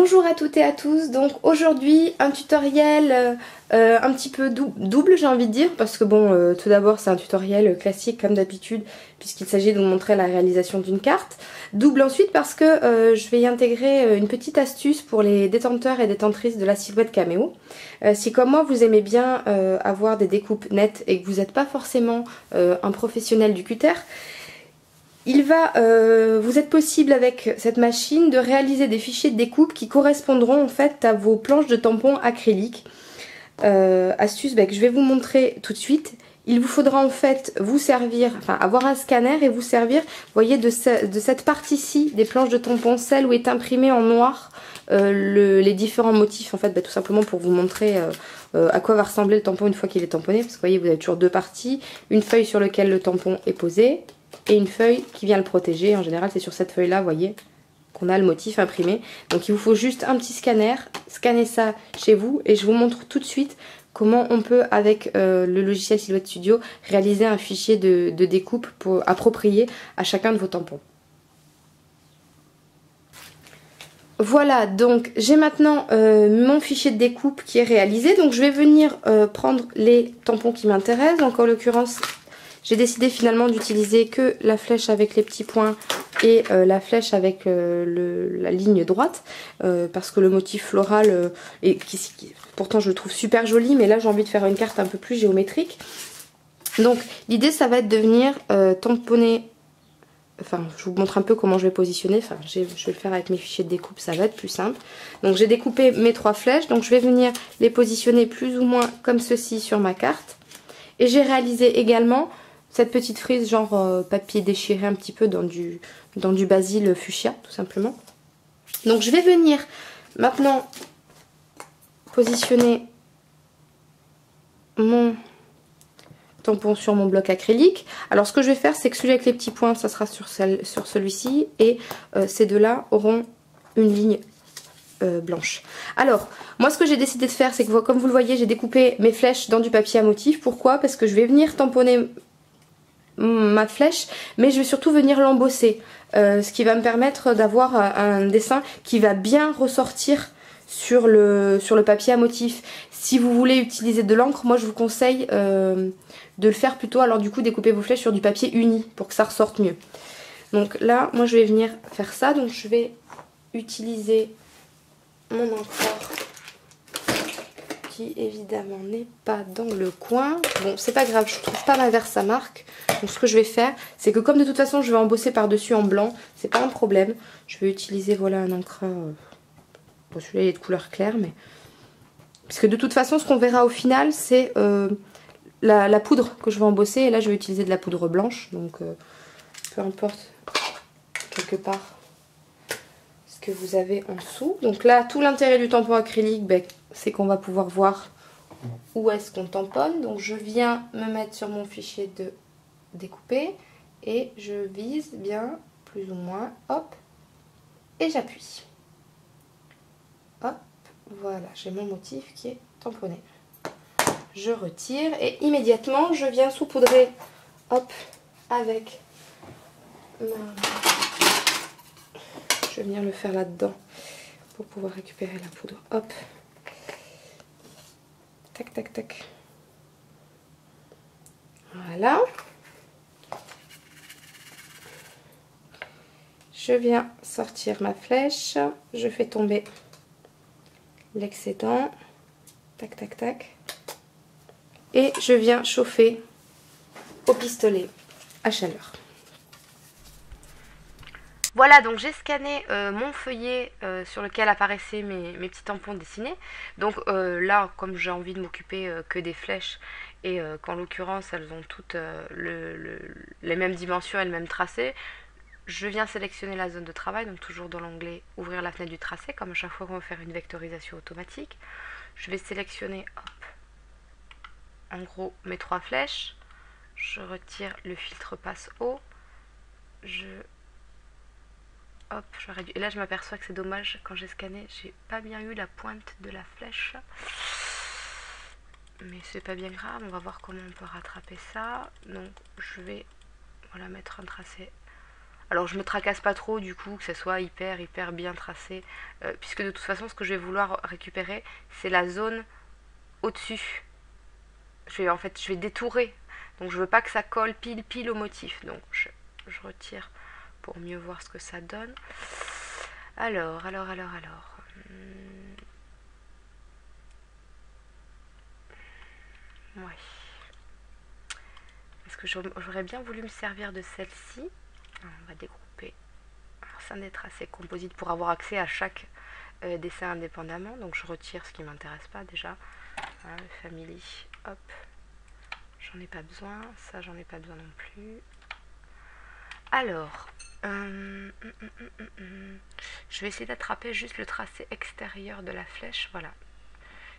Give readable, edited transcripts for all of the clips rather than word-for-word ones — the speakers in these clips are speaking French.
Bonjour à toutes et à tous, donc aujourd'hui un tutoriel un petit peu double j'ai envie de dire parce que bon tout d'abord c'est un tutoriel classique comme d'habitude puisqu'il s'agit de vous montrer la réalisation d'une carte. Double ensuite parce que je vais y intégrer une petite astuce pour les détenteurs et détentrices de la silhouette caméo. Si comme moi vous aimez bien avoir des découpes nettes et que vous n'êtes pas forcément un professionnel du cutter, il va vous être possible avec cette machine de réaliser des fichiers de découpe qui correspondront en fait à vos planches de tampons acryliques. Astuce que je vais vous montrer tout de suite. Il vous faudra en fait vous servir, enfin avoir un scanner et vous servir, vous voyez, de cette partie-ci des planches de tampons, celle où est imprimé en noir les différents motifs en fait, tout simplement pour vous montrer à quoi va ressembler le tampon une fois qu'il est tamponné. Parce que vous voyez, vous avez toujours deux parties, une feuille sur laquelle le tampon est posé et une feuille qui vient le protéger. En général c'est sur cette feuille là, vous voyez, qu'on a le motif imprimé. Donc il vous faut juste un petit scanner, scanner ça chez vous et je vous montre tout de suite comment on peut avec le logiciel Silhouette Studio réaliser un fichier de découpe approprié à chacun de vos tampons. Voilà, donc j'ai maintenant mon fichier de découpe qui est réalisé. Donc je vais venir prendre les tampons qui m'intéressent. Donc en l'occurrence, j'ai décidé finalement d'utiliser que la flèche avec les petits points et la flèche avec la ligne droite parce que le motif floral pourtant je le trouve super joli, mais là j'ai envie de faire une carte un peu plus géométrique. Donc l'idée ça va être de venir tamponner, enfin je vous montre un peu comment je vais positionner, enfin je vais le faire avec mes fichiers de découpe, ça va être plus simple. Donc j'ai découpé mes trois flèches, donc je vais venir les positionner plus ou moins comme ceci sur ma carte. Et j'ai réalisé également cette petite frise genre papier déchiré un petit peu dans du basil fuchsia tout simplement. Donc je vais venir maintenant positionner mon tampon sur mon bloc acrylique. Alors ce que je vais faire c'est que celui avec les petits points ça sera sur celui-ci et ces deux là auront une ligne blanche. Alors moi ce que j'ai décidé de faire c'est que comme vous le voyez j'ai découpé mes flèches dans du papier à motif. Pourquoi? Parce que je vais venir tamponner ma flèche mais je vais surtout venir l'embosser, ce qui va me permettre d'avoir un dessin qui va bien ressortir sur le papier à motif. Si vous voulez utiliser de l'encre, moi je vous conseille de le faire plutôt, alors du coup découper vos flèches sur du papier uni pour que ça ressorte mieux. Donc là moi je vais venir faire ça, donc je vais utiliser mon encreur qui évidemment n'est pas dans le coin. Bon c'est pas grave, je trouve pas ma verse à marque. Donc ce que je vais faire c'est que comme de toute façon je vais embosser par dessus en blanc, c'est pas un problème. Je vais utiliser voilà un encreur, bon celui-là il est de couleur claire mais... Parce que de toute façon ce qu'on verra au final c'est la poudre que je vais embosser. Et là je vais utiliser de la poudre blanche. Donc peu importe quelque part que vous avez en dessous. Donc là tout l'intérêt du tampon acrylique c'est qu'on va pouvoir voir où est-ce qu'on tamponne. Donc je viens me mettre sur mon fichier de découper et je vise bien plus ou moins, hop, et j'appuie, hop, voilà, j'ai mon motif qui est tamponné. Je retire et immédiatement je viens saupoudrer, hop, avec ma... Je vais venir le faire là-dedans pour pouvoir récupérer la poudre. Hop. Tac, tac, tac. Voilà. Je viens sortir ma flèche. Je fais tomber l'excédent. Tac, tac, tac. Et je viens chauffer au pistolet à chaleur. Voilà, donc j'ai scanné mon feuillet sur lequel apparaissaient mes petits tampons dessinés. Donc là, comme j'ai envie de m'occuper que des flèches et qu'en l'occurrence elles ont toutes les mêmes dimensions et le même tracé, je viens sélectionner la zone de travail, donc toujours dans l'onglet ouvrir la fenêtre du tracé, comme à chaque fois qu'on va faire une vectorisation automatique. Je vais sélectionner, hop, en gros mes trois flèches. Je retire le filtre passe haut. Hop, je réduis. Et là je m'aperçois que c'est dommage, quand j'ai scanné, j'ai pas bien eu la pointe de la flèche. Mais c'est pas bien grave, on va voir comment on peut rattraper ça. Donc je vais voilà, mettre un tracé Alors je me tracasse pas trop du coup que ça soit hyper bien tracé, puisque de toute façon ce que je vais vouloir récupérer c'est la zone au-dessus. En fait je vais détourer, donc je veux pas que ça colle pile au motif, donc je retire pour mieux voir ce que ça donne. Alors. Ouais. Est-ce que j'aurais bien voulu me servir de celle-ci? On va découper. Alors ça n'est tracé composite pour avoir accès à chaque dessin indépendamment. Donc je retire ce qui ne m'intéresse pas déjà. Voilà, le family, hop. J'en ai pas besoin. Ça, j'en ai pas besoin non plus. Alors, je vais essayer d'attraper juste le tracé extérieur de la flèche. Voilà.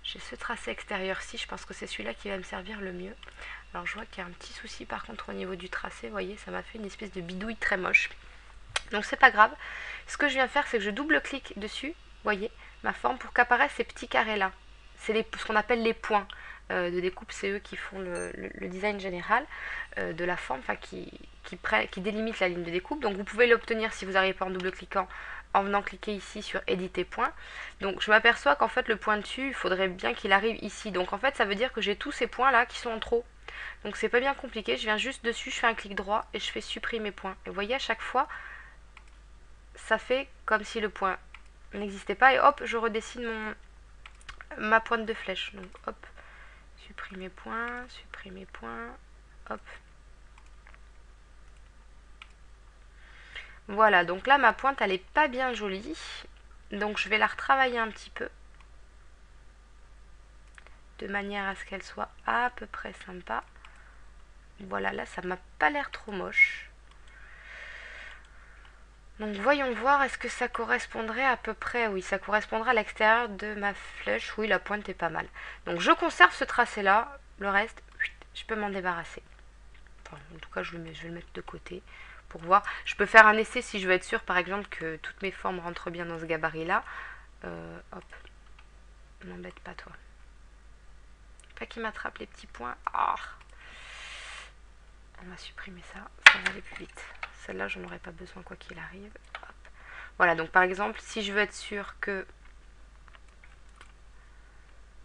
J'ai ce tracé extérieur-ci, je pense que c'est celui-là qui va me servir le mieux. Alors je vois qu'il y a un petit souci par contre au niveau du tracé, vous voyez, ça m'a fait une espèce de bidouille très moche. Donc c'est pas grave. Ce que je viens faire, c'est que je double-clique dessus, vous voyez, ma forme, pour qu'apparaissent ces petits carrés-là. C'est ce qu'on appelle les points de découpe, c'est eux qui font le design général de la forme, enfin qui délimitent la ligne de découpe. Donc vous pouvez l'obtenir si vous n'arrivez pas en double-cliquant, en venant cliquer ici sur éditer point. Donc je m'aperçois qu'en fait le point dessus, il faudrait bien qu'il arrive ici. Donc en fait ça veut dire que j'ai tous ces points là qui sont en trop. Donc c'est pas bien compliqué, je viens juste dessus, je fais un clic droit et je fais supprimer point. Et vous voyez à chaque fois, ça fait comme si le point n'existait pas et hop, je redessine ma pointe de flèche. Donc hop, supprimer point, hop. Voilà, donc là ma pointe elle est pas bien jolie, donc je vais la retravailler un petit peu de manière à ce qu'elle soit à peu près sympa. Voilà, là ça m'a pas l'air trop moche. Donc voyons voir, est-ce que ça correspondrait à peu près? Oui, ça correspondra à l'extérieur de ma flèche. Oui, la pointe est pas mal. Donc je conserve ce tracé là, le reste, je peux m'en débarrasser. Enfin, en tout cas je vais le mettre de côté pour voir. Je peux faire un essai si je veux être sûre par exemple que toutes mes formes rentrent bien dans ce gabarit là. Hop, m'embête pas toi. Pas qu'il m'attrape les petits points. Ah, on va supprimer ça, ça va aller plus vite. Celle-là, j'en aurais pas besoin quoi qu'il arrive. Hop. Voilà, donc par exemple, si je veux être sûre que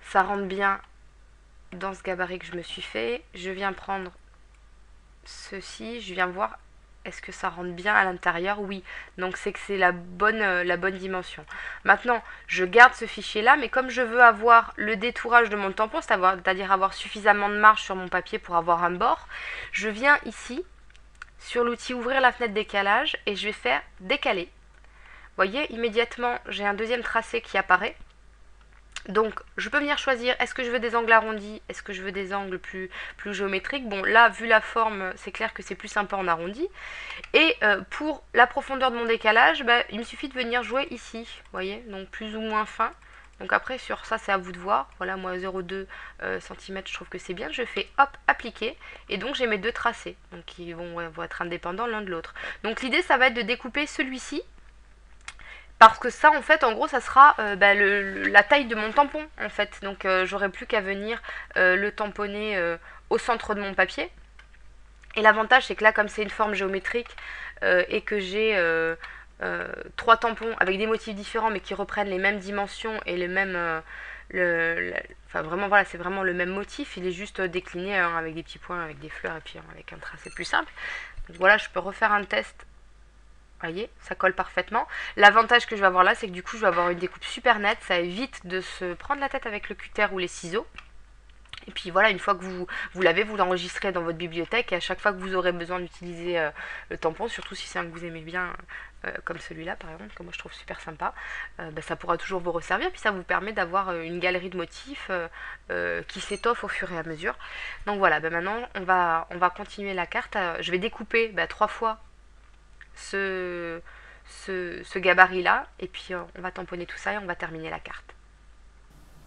ça rentre bien dans ce gabarit que je me suis fait, je viens prendre ceci, je viens voir est-ce que ça rentre bien à l'intérieur. Oui, donc c'est que c'est la bonne dimension. Maintenant, je garde ce fichier-là, mais comme je veux avoir le détourage de mon tampon, c'est-à-dire avoir suffisamment de marge sur mon papier pour avoir un bord, je viens ici, sur l'outil ouvrir la fenêtre décalage, et je vais faire décaler. Vous voyez, immédiatement, j'ai un deuxième tracé qui apparaît. Donc, je peux venir choisir, est-ce que je veux des angles arrondis, est-ce que je veux des angles plus géométriques. Bon, là, vu la forme, c'est clair que c'est plus sympa en arrondi. Et pour la profondeur de mon décalage, bah, il me suffit de venir jouer ici, vous voyez, donc plus ou moins fin. Donc après, sur ça, c'est à vous de voir. Voilà, moi, 0,2 cm, je trouve que c'est bien. Je fais, hop, appliquer. Et donc, j'ai mes deux tracés, donc qui vont être indépendants l'un de l'autre. Donc, l'idée, ça va être de découper celui-ci. Parce que ça, en fait, en gros, ça sera la taille de mon tampon, en fait. Donc, j'aurai plus qu'à venir le tamponner au centre de mon papier. Et l'avantage, c'est que là, comme c'est une forme géométrique et que j'ai 3 tampons avec des motifs différents, mais qui reprennent les mêmes dimensions et les mêmes... enfin, vraiment, voilà, c'est vraiment le même motif. Il est juste décliné avec des petits points, avec des fleurs et puis avec un tracé plus simple. Donc, voilà, je peux refaire un test. Vous voyez, ça colle parfaitement. L'avantage que je vais avoir là, c'est que du coup, je vais avoir une découpe super nette. Ça évite de se prendre la tête avec le cutter ou les ciseaux. Et puis voilà, une fois que vous l'avez, vous l'enregistrez dans votre bibliothèque. Et à chaque fois que vous aurez besoin d'utiliser le tampon, surtout si c'est un que vous aimez bien, comme celui-là par exemple, que moi je trouve super sympa, ça pourra toujours vous resservir. Puis ça vous permet d'avoir une galerie de motifs qui s'étoffe au fur et à mesure. Donc voilà, maintenant on va continuer la carte. Je vais découper 3 fois ce gabarit là et puis on va tamponner tout ça et on va terminer la carte.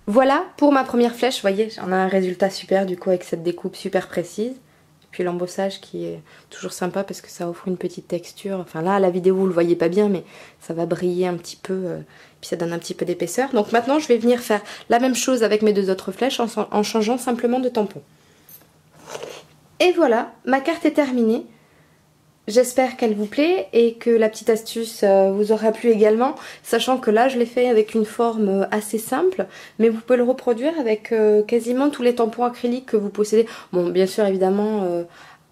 Voilà pour ma première flèche, vous voyez, j'en ai un résultat super du coup avec cette découpe super précise. Et puis l'embossage qui est toujours sympa parce que ça offre une petite texture. Enfin là à la vidéo vous le voyez pas bien mais ça va briller un petit peu, puis ça donne un petit peu d'épaisseur. Donc maintenant je vais venir faire la même chose avec mes deux autres flèches en changeant simplement de tampon. Et voilà, ma carte est terminée. J'espère qu'elle vous plaît et que la petite astuce vous aura plu également, sachant que là je l'ai fait avec une forme assez simple, mais vous pouvez le reproduire avec quasiment tous les tampons acryliques que vous possédez. Bon, bien sûr, évidemment,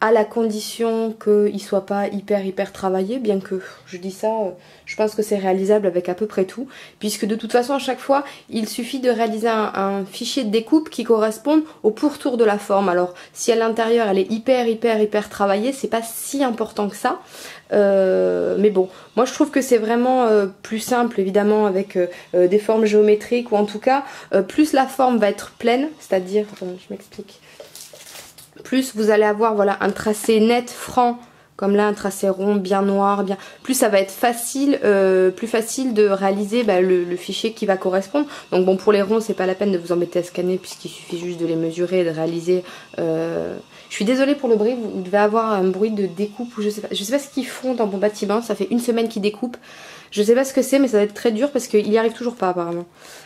à la condition qu'il ne soit pas hyper travaillé, bien que je dis ça, je pense que c'est réalisable avec à peu près tout, puisque de toute façon à chaque fois il suffit de réaliser un fichier de découpe qui corresponde au pourtour de la forme. Alors si à l'intérieur elle est hyper travaillée, c'est pas si important que ça, mais bon, moi je trouve que c'est vraiment plus simple évidemment avec des formes géométriques, ou en tout cas plus la forme va être pleine, c'est-à-dire, je m'explique, plus vous allez avoir voilà un tracé net, franc, comme là un tracé rond, bien noir, bien, plus ça va être facile, plus facile de réaliser le fichier qui va correspondre. Donc bon, pour les ronds c'est pas la peine de vous embêter à scanner puisqu'il suffit juste de les mesurer et de réaliser. Je suis désolée pour le bruit, vous devez avoir un bruit de découpe ou je sais pas ce qu'ils font dans mon bâtiment, ça fait une semaine qu'ils découpent. Je sais pas ce que c'est, mais ça va être très dur parce qu'il y arrive toujours pas apparemment.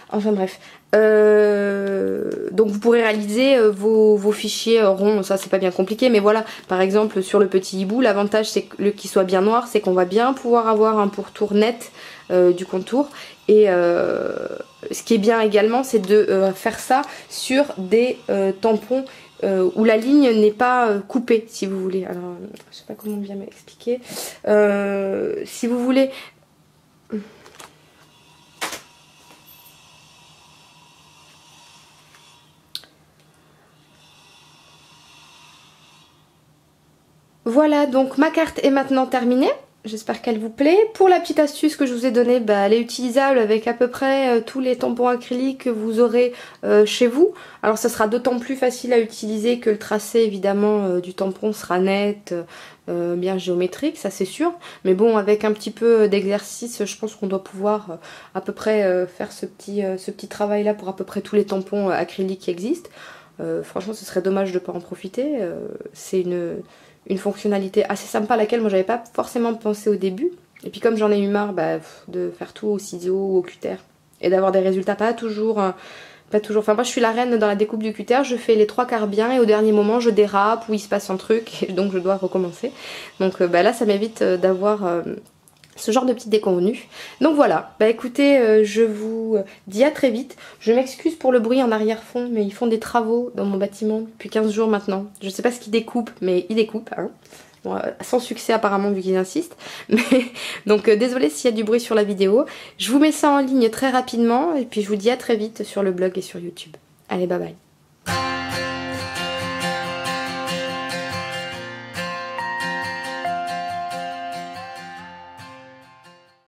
Enfin bref. Donc vous pourrez réaliser vos fichiers ronds, ça c'est pas bien compliqué, mais voilà, par exemple sur le petit hibou, l'avantage c'est qu'il soit bien noir, c'est qu'on va bien pouvoir avoir un pourtour net du contour. Et ce qui est bien également, c'est de faire ça sur des tampons où la ligne n'est pas coupée, si vous voulez. Alors, je sais pas comment bien m'expliquer. Si vous voulez... Voilà, donc ma carte est maintenant terminée. J'espère qu'elle vous plaît. Pour la petite astuce que je vous ai donnée, elle est utilisable avec à peu près tous les tampons acryliques que vous aurez chez vous. Alors ça sera d'autant plus facile à utiliser que le tracé évidemment du tampon sera net, bien géométrique, ça c'est sûr. Mais bon, avec un petit peu d'exercice, je pense qu'on doit pouvoir à peu près faire ce petit travail là pour à peu près tous les tampons acryliques qui existent. Franchement, ce serait dommage de ne pas en profiter. C'est une fonctionnalité assez sympa à laquelle moi j'avais pas forcément pensé au début. Et puis comme j'en ai eu marre de faire tout au ciseau ou au cutter et d'avoir des résultats pas toujours... Enfin moi je suis la reine dans la découpe du cutter, je fais les 3/4 bien et au dernier moment je dérape ou il se passe un truc et donc je dois recommencer. Donc là ça m'évite d'avoir... ce genre de petites déconvenues. Donc voilà, écoutez, je vous dis à très vite. Je m'excuse pour le bruit en arrière-fond, mais ils font des travaux dans mon bâtiment depuis 15 jours maintenant. Je sais pas ce qu'ils découpent, mais ils découpent, hein. Bon, sans succès apparemment vu qu'ils insistent. Mais, donc désolée s'il y a du bruit sur la vidéo. Je vous mets ça en ligne très rapidement et puis je vous dis à très vite sur le blog et sur YouTube. Allez, bye bye.